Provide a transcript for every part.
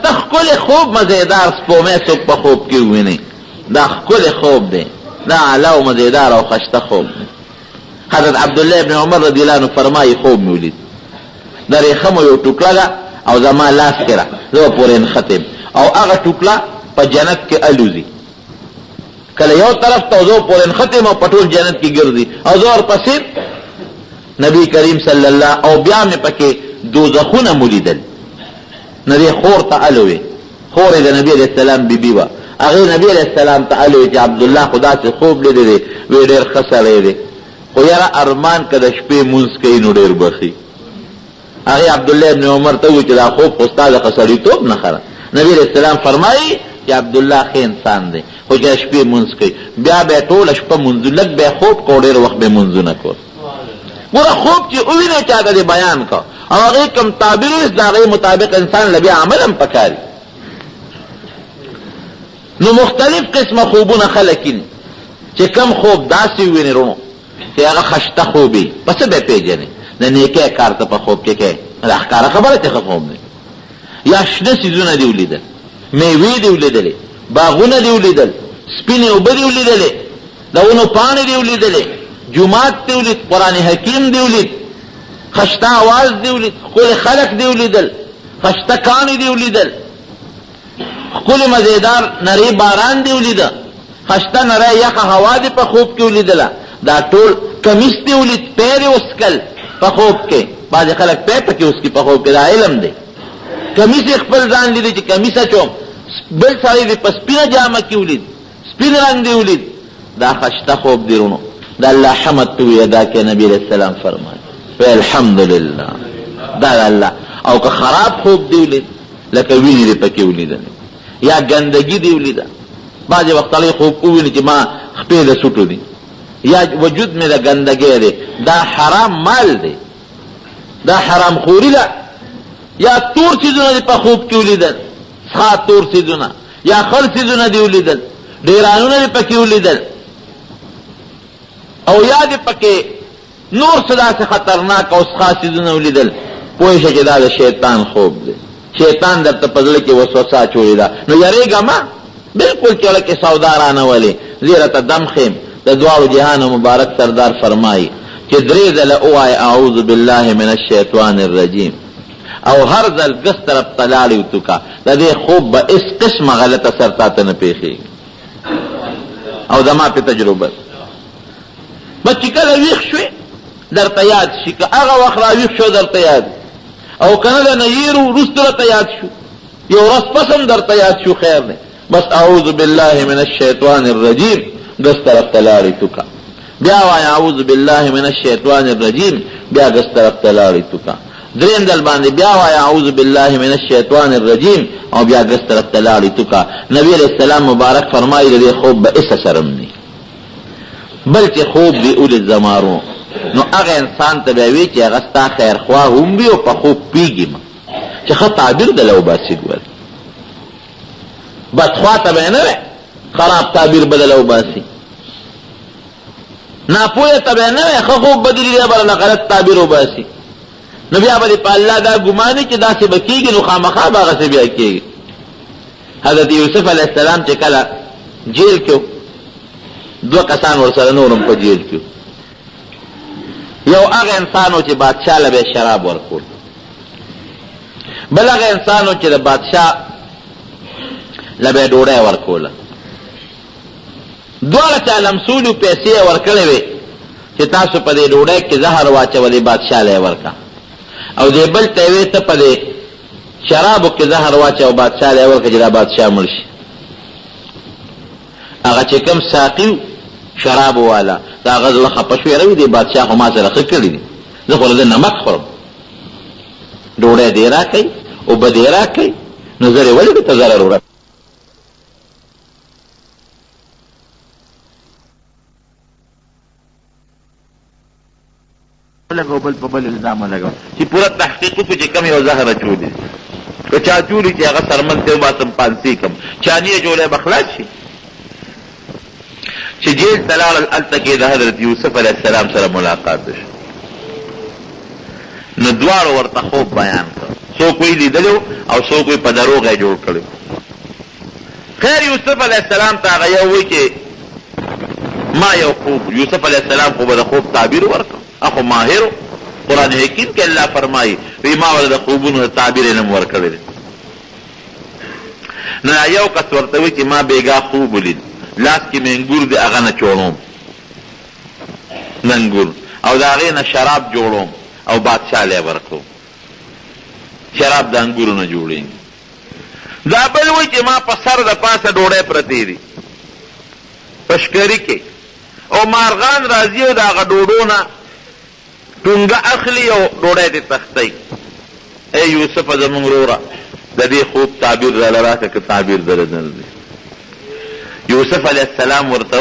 تخکل خوب مزیدار سپومه سوک پا خوب کیو وینی دا خکل خوب دی دا علاو مزیدار او خشته خوب دی. حضرت عبداللہ ابن عمر رضی اللہ عنہ فرمائی خوب میولید دا ریخمو یو ٹکلا دا او زمان لاس کرا زو پورین ختم او اغا ٹکلا پا جنت کے الوزی کله یو طرف ته زو پورین ختم او پټول جنت کی ګرځي او زور پسیر نبی کریم صلی الله او بیا مې پکې دوزخونه مولیدل نبی خور ته الوي خور د نبی علیہ السلام بیبي وا هغه نبی علیہ السلام ته الوي چې عبد الله خدا سے خوب لیدل دی وی ډېر خسرې دی خو یاره ارمان کده شپې مونږ کوي نو ډېر بخي هغه عبد الله ابن عمر ته وی چې دا خوب استاد خسرې توپ نه خره نبی علیہ السلام فرمایي چې عبد الله خې انسان دی خو چې شپې مونږ کوي بیا به ټول شپه مونږ لګ به خوب کو ډېر وخت به مونږ نه کو ګوره خوب چې اوینه چاته دی بیان کا او هغه کوم تعبیر دا غي مطابق انسان لبي عملم پکاري نو مختلف قسمه خوبونه خلقین چې کم خوب داسې ویني رونو چې هغه خشته خوبي پس به پیژنې د نیکه کار ته په خوب کې کې راخاره خبره ته خوب نه یا شنه سيزونه دی ولیدل میوې دی ولیدل باغونه دی ولیدل سپینې اوبه دی ولیدل دونو پانی دی ولیدل جمعات دی ولید قرآن حکیم دی ولید خشته آواز دی ولید خپل خلق دی ولیدل خشته کانی دی ولیدل خپل مزیدار نری باران دی ولیدل خشته نری یخ هوا دی په خوب کې ولیدل دا ټول کمیس دی ولید پیر وسکل په خوب کې بعض خلک پیر پکې اوس کې په خوب کې دا علم دی کمیس خپل ځان لیدي چې کمیس اچوم بل سړی دی پس سپینه جامه کې ولید سپین رنگ دی ولید دا خشته خوب دی رونو دا الله حمد تو ادا کې نبی علیہ السلام فرمایي الحمدلله دا الله او که خراب خوب دی ولید لکه ویني دی پکې ولید یا ګندګي دی ولید بعض وخت علی خوب ویني چې ما خپې د سټو دی یا وجود مې د ګندګي دی دا حرام مال دی دا حرام خوري ده یا تور چیزونه دی په خوب کې ولیدل ښا تور چیزونه یا خل چیزونه دی ولیدل ډیرانونه دی پکې ولیدل او یا دی پکې نور صدا سے خطرناک او ښا چیزونه ولیدل پوه شي چې دا د شیطان خوب دی شیطان درته په زړه کې وسوسه چولی ده نو یریږه ما بالکل چوله کې سودارانه ولې زیره ته دم خیم د دواړو جهانو مبارک سردار فرمایي چې درې ځله ووایه اعوذ بالله من الشیطان الرجیم او هر ځل ګس طرف ته لاړې وتوکه د دې خوب به اس قسمه غلطه سر تاته نه پیښېږي او زما پې تجربه بس چې کله ویښ شوې درته یاد شي که هغه وخت را ویښ شو درته یاد او که نه د نیر وروسته درته یاد شو یو ورځ پس هم درته یاد شو خیر دی بس اعوذ بالله من الشیطان الرجیم ګس طرف ته لاړې توکه بیا وایه اعوذ بالله من الشیطان الرجیم بیا ګس طرف ته لاړې توکه دریم دل باندې بیا وایه اعوذ بالله من الشیطان الرجیم او بیا ګس طرف ته لاړې توکه نبی علیہ السلام مبارک فرمایي د دې خوب به اس شرم نه بلکې خوب دی اول زمارو نو هغه انسان ته به وی چې هغه ستا خیر خواه هم وي او په خوب پیږي چې ښه تعبیر د لو باسي ګور بدخوا ته به نه وي خراب تعبیر به د لو باسي ناپوهه ته به نه وي ښه خوب بدلي دی به غلط تعبیر وباسي نو بیا به په الله دا ګماني چې داسې به کېږي نو خامخا به هغسې بیا کېږي حضرت یوسف علیه السلام چې کله جیل کې دوه کسان ورسره نورم په جیل کې یو هغه انسان و چې بادشاه له به شراب ورکول بل هغه انسان و چې د بادشاه له به ډوډۍ ورکوله دواړه چا لمسولو پیسې یې ورکړې وې چې تاسو په دې ډوډۍ کې زهر واچولې بادشاه له یې ورکړه او دې بل ته یې وې ته په دې شرابو کې زهر واچه او بادشاه له یې ورکړه چې دا بادشاه مړ شي هغه چې کوم ساقي شراب والا دا هغه زړه خفه شو یاره وي دې بادشاه خو ما سره ښه کړي دي زه خو له ده نمک خورم ډوډۍ دې راکوي اوبه دې راکوي نو زر یې ولې درته ضرر وړه لګو بل په بل الزام لګو چې پوره تحقیق وکړو چې کوم یو زهر اچولي که چا اچولي چې هغه سرمن ته وباسم پانسي کم چا نه یې جوړی به خلاص شي چې جیل ته لاړل هلته کې د حضرت یوسف علیه السلام سره ملاقات شو نو دواړو ورته خوب بیان کړ څوک وی لیدلو او څوک وی په دروغ یې جوړ کړو. خیر یوسف علیه السلام ته هغه یو وی چې ما یو خوب، یوسف علیه السلام خو به د خوب تعبیر ورکړ، اخو ماهر قرآن حکیم کې الله فرمایي وی ما ول د خوبونو تعبیر علم ورکړی. نو یو کس ورته وی چې ما بیګا خوب ولید، لاس کې مې انګور دی هغه نه چوڼوم ننګور او د هغې نه شراب جوړوم او بادشاه لی ورکړو. شراب د انګورو نه جوړېږي. دا بل وی چې ما په سر د پاسه ډوډۍ پرتې دي په شکري کې او مارغان راځي او د هغه ډوډو نه ټونګه اخلي او ډوډۍ دې تښتئ. ای یوسفه زمونږ وروره د دې خوب تعبیر راله راکړه که تعبیر دله نه دی. یوسف علیه السلام ورته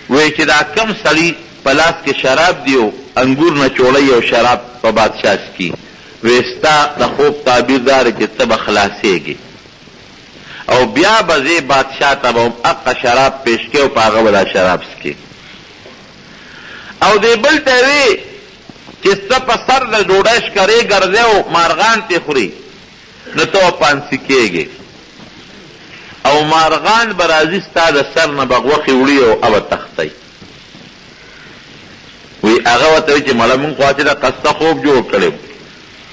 وی چې دا کم سړي په لاس کې شراب دی او انګور نه چوړی او شراب په بادشاه څکي، وی ستا د خوب تعبیر داره چې ته به خلاصېږي او بیا به زه بادشاه ته به هم حقه شراب پیش کې او په هغه به دا شراب څکي. او دې بل ته وی چې ستا په سر د ډوډۍ شکرې ګرځې او مارغان تې خوري نو ته به پانسي کېږي او مارغان به راځي ستا د سر نه به غوښې وړي او به تښتئ. وی هغه ورته وی چې مړه مونږ خو چې د قصده خوب جوړ کړی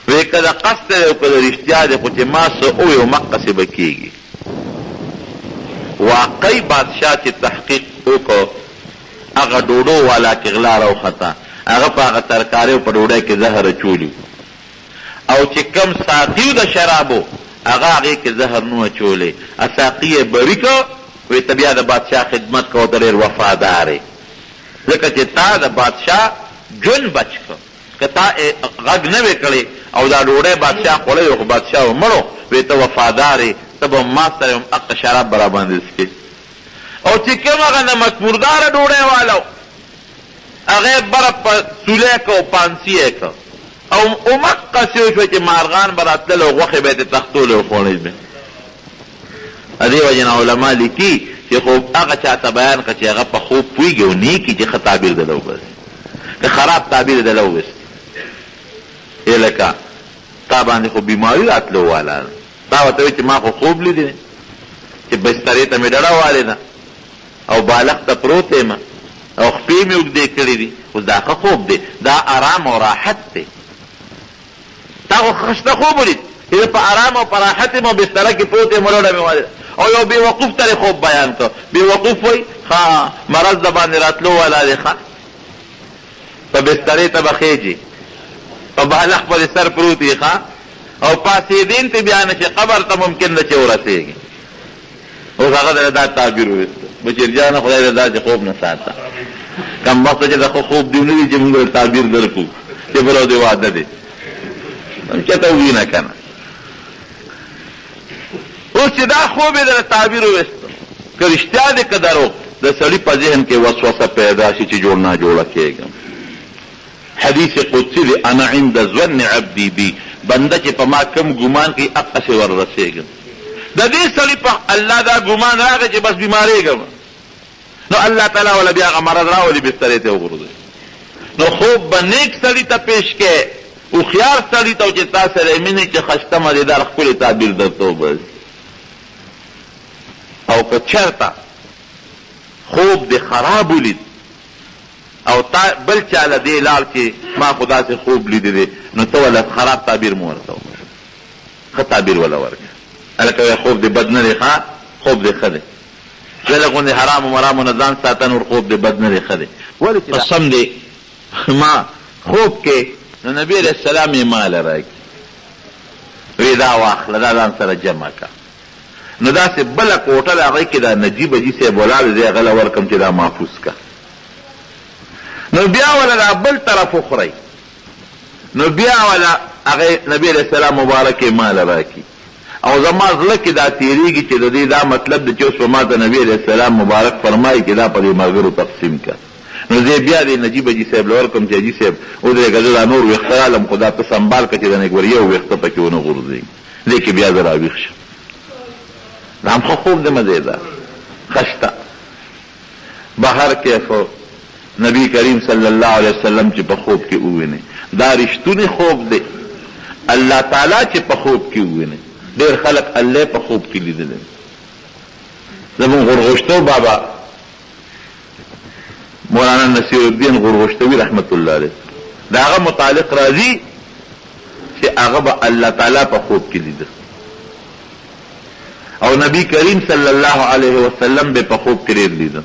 وی که د قصد دی او که د رښتیا دی خو چې ما څه ووی او مقصې به کېږي. واقعي بادشاه چې تحقیق وکړو هغه ډوډو والا کې غلا راوخته، هغه په هغه ترکاریو په ډوډۍ کې زهر اچولي او چې کم ساقي د شرابو هغه هغې کې زهر نو اچولی. ساقي یې بري کړ وی ته بیا د بادشاه خدمت کوه ته ډېر وفادار یې ځکه چې تا د بادشاه ژوند بچ کړ. که تا غږ نه وی کړی او دا ډوډۍ بادشاه خوړی و خو بادشاه مړو وی ته وفادار یې ته به ما سره هم حق شراب به راباندې څکې. او چې کوم هغه نمک مرداره ډوډۍ والو هغه بره په سولی که او پانسي یې که او مقصې وشوه چې مارغان به راتلل او غوښې به یې ترې تښتولې او خوړې به. دې وجې نه علما لیکي چې خوب هغه چاته بیان کړه چې هغه په خوب پوهېږي او نیکي چې ښه تعبیر دله وباسي، که خراب تعبیر دله وباسي. لکه تا باندې خو بیماري راتلو والا تا ورته وایي چې ما خو خوب لیدی چې بسترې ته مې ډډه والې ده او بالغ ته پروت یم او خپې مې اوږدې کړې دي، خو دا ښه خوب دی، دا آرام او راحت دی. تا خو ښه خوب ولید چې زه په آرام او په راحت یم او بستره کې پروت یم ډډه مې والې او یو بې وقوف ته خوب بیان کړ. بې وقوف وایي ښه مرض د باندې راتلو والا دی، ښه په بسترې ته به خېجي په بالغ پر سر پروت یې ښه او پاسېدین ته بیا نه چې قبر ته ممکن ده چې ورسېږي. اوس هغه دا تعبیر وویسته بچرجانه خدای دې دا چې خوب نه ساته کم وخته چې د ښه خوب دی نه وي چې موږ تعبیر درکړو چې بله دې واده دی چېته ووي نه که نه. اوس چې دا خوب یې د تعبیر وویسته که رښتیا دی که دروغ د سړي په ذهن کې وسوسه پیدا شي چې جوړ ناجوړه کېږم. حدیث قدسی دی انا عند ظن عبدی بی، بنده چې په ما کم ګمان کوي هغسې وررسېږم. د دې سړي په الله دا ګمان راغی چې بس بیمارېږم نو الله تعالی ولا بیا هغه مرض راولي بسترې ته وغورځوي. نو خوب به نیک سړي ته پیش کې هوښیار سړي ته چې تا سره مینې چې خشته مدیدار ښکلې تعبیر درته وباسي. او که چېرته خوب دې خراب ولید او تا بل چاله دې لاړ چې ما خو داسې خوب لیدی دی نو ته ولا خراب تعبیر مو ورته وکړه، ښه تعبیر ولا ورکړه. هلکه خوب دې بد نه دی، ښه خوب دې ښه دی، زه غوندې حرام و مرامو نه ځان ساته نور خوب دې بد نه دی، ښه دی. ولې چې قسم دی ما خوب کې نو نبي علیه السلام یې ماله راکړي وی دا واخله دا ځان سره جمع کړه. نو داسې بله کوټه د هغې کې دا نجیب حاجي صاحب ولاړ دی هغه له ورکړم چې دا محفوظ کړه. نو بیا ولا دا بل طرف وخورئ نو بیا ولا هغه نبی علیہ السلام مبارک مال راکی او زما زړه کې دا تیریږي چې د دې دا مطلب د چې اوس ما ته نبی علیہ السلام مبارک فرمایي چې دا په دې ملګرو تقسیم کړه. نو زه بیا د نجیب حاجي صاحب لور کوم چې حاجي صاحب ودرېږه زه دا نور ویښته رالم خو دا ته سنبال کړه چې د نګور یو ویښته پکې ونه غورځېږي دې کې بیا زه راویښ شم. دا هم ښه خوب دی مزېدار ښه شته. بهر کیف نبی کریم صلی الله علیه وسلم چې په خوب کې وویني دا رښتونی خوب دی الله تعالی چې په خوب کې وویني. ډېر خلک الله په خوب کې لیدلی. زمون غرغشتو بابا مولانا نصیر الدین غرغشتوی رحمت الله علیه دا هغه متعلق راځي چې هغه به الله تعالی په خوب کې لیده او نبی کریم صلی الله علیه وسلم به په خوب کې لیده.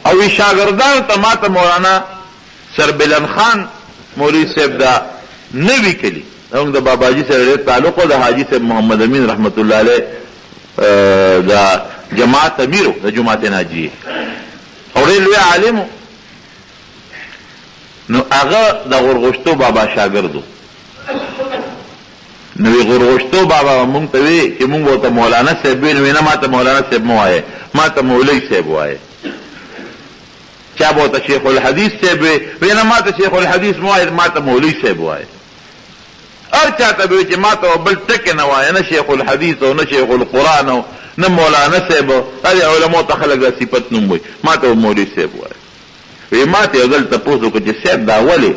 او شاګردان ته ماته مولانا سربلن خان مولوی صاحب دا نوی کلی موږ د باباجي سره تعلق او د حاجی صاحب محمد امین رحمت الله علیه دا جماعت امیرو د جماعت ناجیه او ډېر لوی عالم نو هغه د غرغشتو بابا شاګردو. نو غرغشتو بابا مونږ ته وی چې مونږ ورته مولانا صاحب وی نه ماته مولانا صاحب مو وایي ماته مولوی صاحب وایي. چا به ورته شیخ الحدیث صاحب وی نه ماته شیخ الحدیث مو وایي ماته مولوی صاحب وایي. هر چاته به چې ماته بل ټکی نه وایي نه شیخ الحدیث او نه شیخ القرآن او نه مولانا صاحب هغې علماء ته خلک دا صفت نوم وایي ماته مولوی صاحب وایي. وی ماته یو ځل تپوس وکړو چې صاحب دا ولې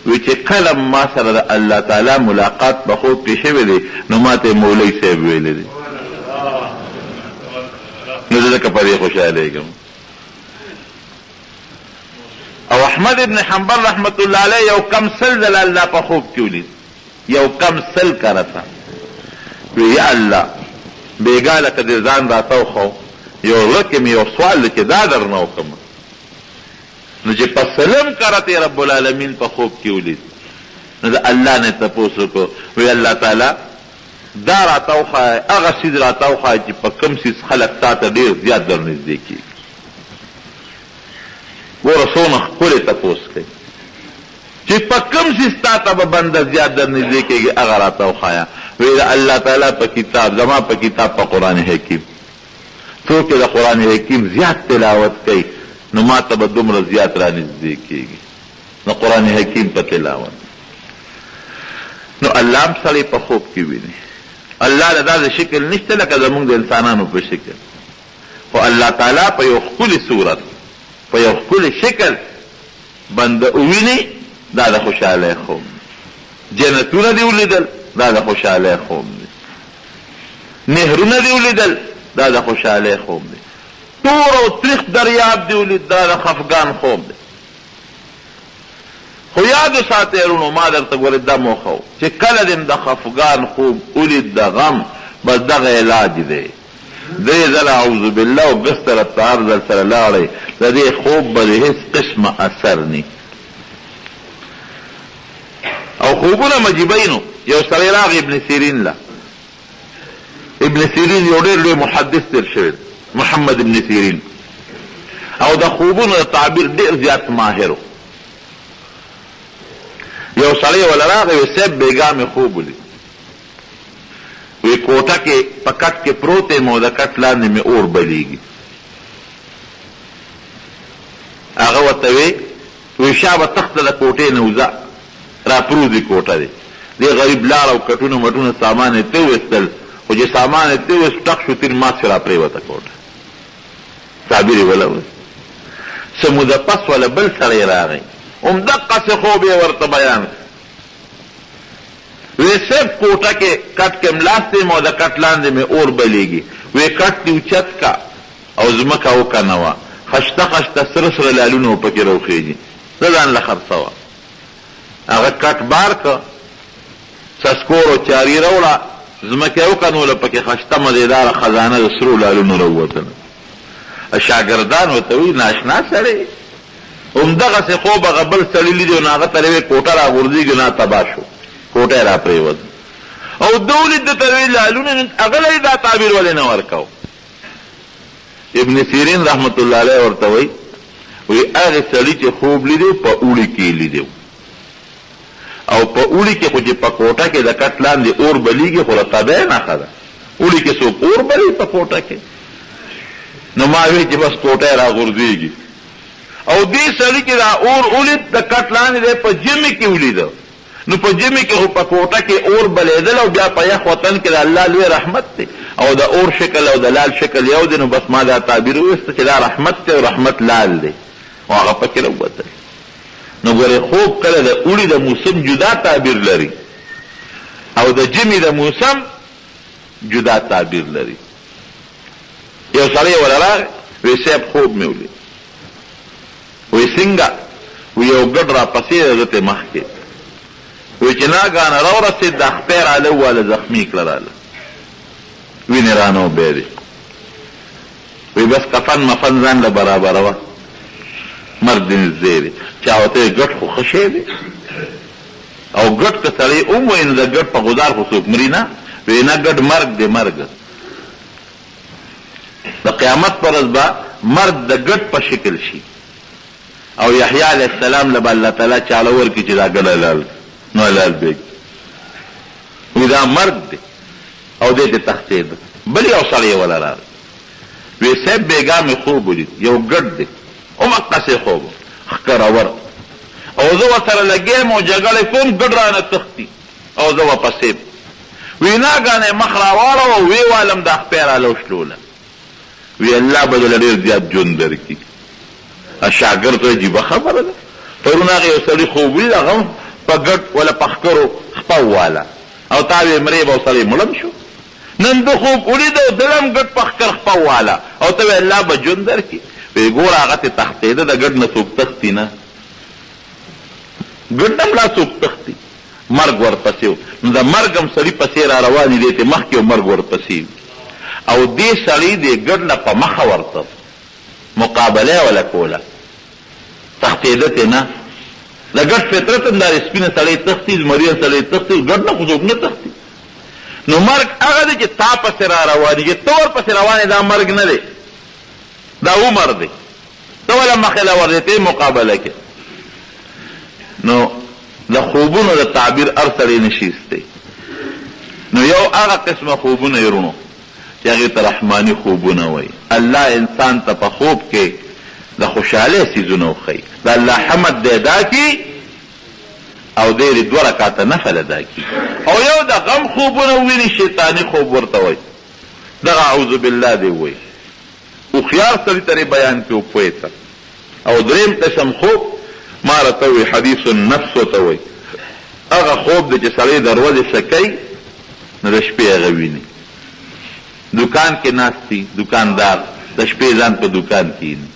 وی چې کله ما سره د الله تعالی ملاقات په خوب کې شوی دی نو ماته مولوی صاحب ویلی دی. نو زه ځکه په دې خوشحالېږم. او احمد ابن حنبل رحمت الله علیه یو کم سل ځله الله په خوب کې ولید یو کم سل کرته. وی یا الله بېګا لکه دې ځان راته وښو یو زړه کې مې یو سوال دی چې دا درنه وکړم نو چې په سلم کرته رب العالمین په خوب کې ولید نو د الله نه تپوس وکړو وی الله تعالی دا راته وښایه هغه څیز راته وښایه چې په کوم څیز خلک تا ته ډېر زیات در نږدې کېږي. ګوره څومره ښکلی تپوس کوي چې په کوم څیز تا ته به بنده زیات در نږدې کېږي هغه راته وښایه. وی د الله تعالی په کتاب زما په کتاب په قرآن حکیم څوک د قرآن حکیم زیات تلاوت کوي نو ما ته به دومره زیات را نږدې کېږي نو قرآن حکیم په تلاوت. نو الله هم سړی په خوب کې ویني. الله له داسې شکل نشته لکه زمونږ د انسانانو په شکل خو الله تعالی په یو ښکلي صورت په یو ښکلي شکل بنده وویني دا د خوشحالۍ خوب دی. جنتونه دې ولیدل دا د خوشحالۍ خوب دی. نهرونه دې ولیدل دا د خوشحالۍ خوب دی. تور او تریخ دریاب دی ولید دا د خفګان خوب دی. خو یاد ساتئ ورونو ما درته ګورې دا موخه و چې کله دې د خفګان خوب ولید د غم بس دغه علاج دی. درې ځله اعوذ بالله او بستر ته هر ځل سره لاړئ د دې خوب به د هېڅ قسمه اثر نی. او خوبونه مجیبینو یو سړی راغی ابن سیرین له. ابن سیرین یو ډېر لوی محدث تېر شوی محمد ابن سیرین او د خوبونو د تعبیر ډېر زیات ماهر و. یو سړی وله راغی وی صاحب بېګا مې خوب ولید وی کوټه کې په کټ کې پروت یم او د کټ لاندې مې اور بلیږي. هغه ورته وی شابه تخته د کوټې نه وځه را پروزي کوټه دی. دې غریب لاړ او کټونه مټونه سامان یې ته ویستل خو چې سامان یې ته ویست ټک شو تیر مات شو را پرېوته کوټه. تعبیر یې وله څه موده پس وله بل سړی راغی همدقسې خوب یې ورته بیان وی صرف کوټه کې کټ کې ملاست یم او د کټ لاندې مې اور بلیږي. وی کټ دې اوچت کا او ځمکه وکنوه خشته خشته سره سره لالونه پکې روخېږي زه ځان له خرڅوه. هغه کټ بار که څسکور او چاري راوړه ځمکه یې وکنوله پکې خشته مزېداره خزانه د سرو لالونو راووتله. شاګردان ورته وایي ناشنا سړی همدغسې خوب هغه بل سړي لیدی نو هغه ته یې کوټه را غورځېږي نه تباه شو کوټه یې را پرېوت او ده ولید ده ته وایي لالونه هغه له دا تعبیر ولې نه ورکو. ابن سیرین رحمت الله علیه ورته وایي هغې سړي چې خوب لیدی په اوړي کې یې لیدی او په اوړي کې خو چې په کوټه کې د کټ لاندې اور بلیږي خو له طبعه نښه ده. اوړي کې څوک اور بلی په کوټه کې نو ما وی چې بس کوټه یې را غورځېږي او دې سړي کې دا اور ولید د کټ لاندې دی په ژمي کې ولیده نو په ژمي کې خو په کوټه کې اور بلیدل او بیا په یخ وطن کې د الله لوی رحمت دی او د اور شکل او د لال شکل یو دی. نو بس ما دا تعبیر وویسته چې دا رحمت دی او رحمت لال دی او هغه پکې راووتل. نو ګوره خوب کله د اوړي د موسم جدا تعبیر لري او د ژمي د موسم جدا تعبیر لري. یو سړی ورراغی وی صاحب خوب مې ولید. وی څنګه؟ وی یو ګډ را پسې د ده مخکې وی چې ناګانه راورسېد د خپې راله واله زخمي کړه راله وینې رانه وبېدې. وی بس کفن مفن ځان له برابروه مرګ دې نږدې دی. چا ورته وی ګډ خو ښه شی دی او ګډ که سړی ووایي نو د ګډ په غدار خو څوک مري نه. وی نه ګډ مرګ دی مرګ د قیامت پر ورځ به مرګ د ګډ په شکل شي او یحیی علیه السلام له به الله تعالی چاله ورکړي چې دا ګډ حلال نو حلال بیږي. وی دا مرګ دی او دې ته تښتېده. بل یو سړی وله راغی وی صاحب بېګا مې خوب ولید یو ګډ دی همقسې خوب ښکرور او زه ورسره لګېم او جګړې کوم ګډ رانه تښتي او زه ورپسې وی ناګانې مخ راواړوه او ویې والم دا خپې راله وشلوله. وی الله به دله ډېر زیات ژوند درکړي. شاګرد ته عجیبه خبره ده. پرون هغه یو سړي خوب ولید هغه په ګډ ولا په ښکرو خپه وواله او تا وې مرې به سړی مړم شو. نن ده خوب ولید او دلم ګډ په ښکر خپه وواله او ته وې الله به ژوند درکړي. وی ګوره هغه ته تښتېده د ګډ نه څوک تښتي نه ګډ نه ملا څوک تښتي مرګ ورپسې و. نو د مرګ هم سړي پسې را روان دی ته مخکې او مرګ ورپسې او دې سړي دې ګډ نه په مخه ورته مقابله ولا کوله تښتېده ته نه. د ګډ فطرت هم دا سپینه سړی تښتي زمریان سړی تښتي ګډ نه خو څوک نه تښتي. نو مرګ هغه دی چې تا پسې را روانېږي ته ورپسې روانې دا مرګ نه دی دا عمر دی ته وله مخې له ورځې ته مقابله کې. نو د خوبونو د تعبیر هر سړی نشي ایستی. نو یو هغه قسمه خوبونه یې رونو چې هغې ته رحماني خوبونه وایي. الله انسان ته په خوب کې د خوشحالۍ څیزونه وښیي. د الله حمد دی ادا کړي او دی 2 رکعاته نفل ادا کړي. او یو د غم خوبونه وویني شیطاني خوب ورته وایي دغه اعوذ بالله دی وایي. هوښیار سړي ته بیان کړي پوه ته. او دریم قسم خوب ما راته وایي حدیث النفس ورته وایي هغه خوب دی چې سړی د ورځې څه کوي نو د شپې هغه ویني. دکان کې ناستي دکاندار د شپې ځان په دکان کښېني.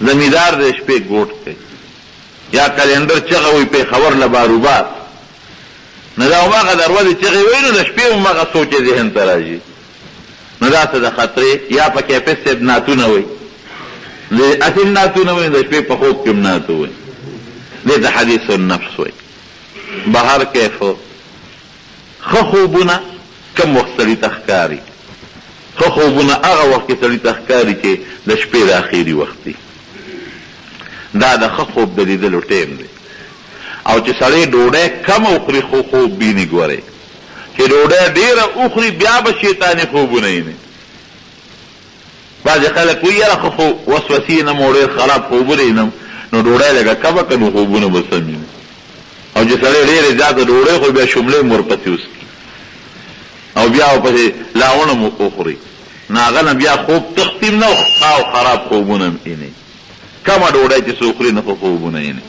زمیندار د شپې ګوټ کوي یا کلندر چغه وي پېښور له باروبار نو دا هماغه د ورځې چغې وایي نو د شپې هماغه سوچ یې ذهن ته راځي. نو دا څه د خطرې یا په کیفیت صاحب نعتونه وایي اصل نعتونه وایي د شپې په خوب کې هم نعت وایي. دې ته حدیث النفس وایي. بهر کیفو ښه خوبونه کم وخت سړي ته ښکاري. ښه خوبونه هغه وخت کې سړي ته ښکاري چې د شپې د اخري وخت دی. دا د ښه خوب د لیدلو ټیم دی. او چې سړی ډوډۍ کمه وخوري خو خوب ویني. ګورئ چې ډوډۍ ډېره وخوري بیا به شیطاني خوبونه ویني. بعضې خلک وایي یاره ښه خو وسوسې وینم او ډېر خراب خوبونه وینم نو ډوډۍ لږه کمه کړه نو خوبونه به سم ویني. او چې سړی ډېرې زیاته ډوډۍ خو بیا شملې هم ورپسې وسکي او بیا ورپسې لاونه مو وخوري نو هغه نه بیا خوب تختیم نه او خراب خوبونه هم ویني. کمه ډوډۍ چې څوک خوري نه خو خوبونه ویني.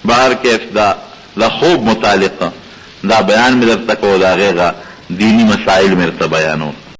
بهر کیف دا د خوب متعلقه دا بیان مې درته کوو د هغې دیني مسایل مې درته بیانوم.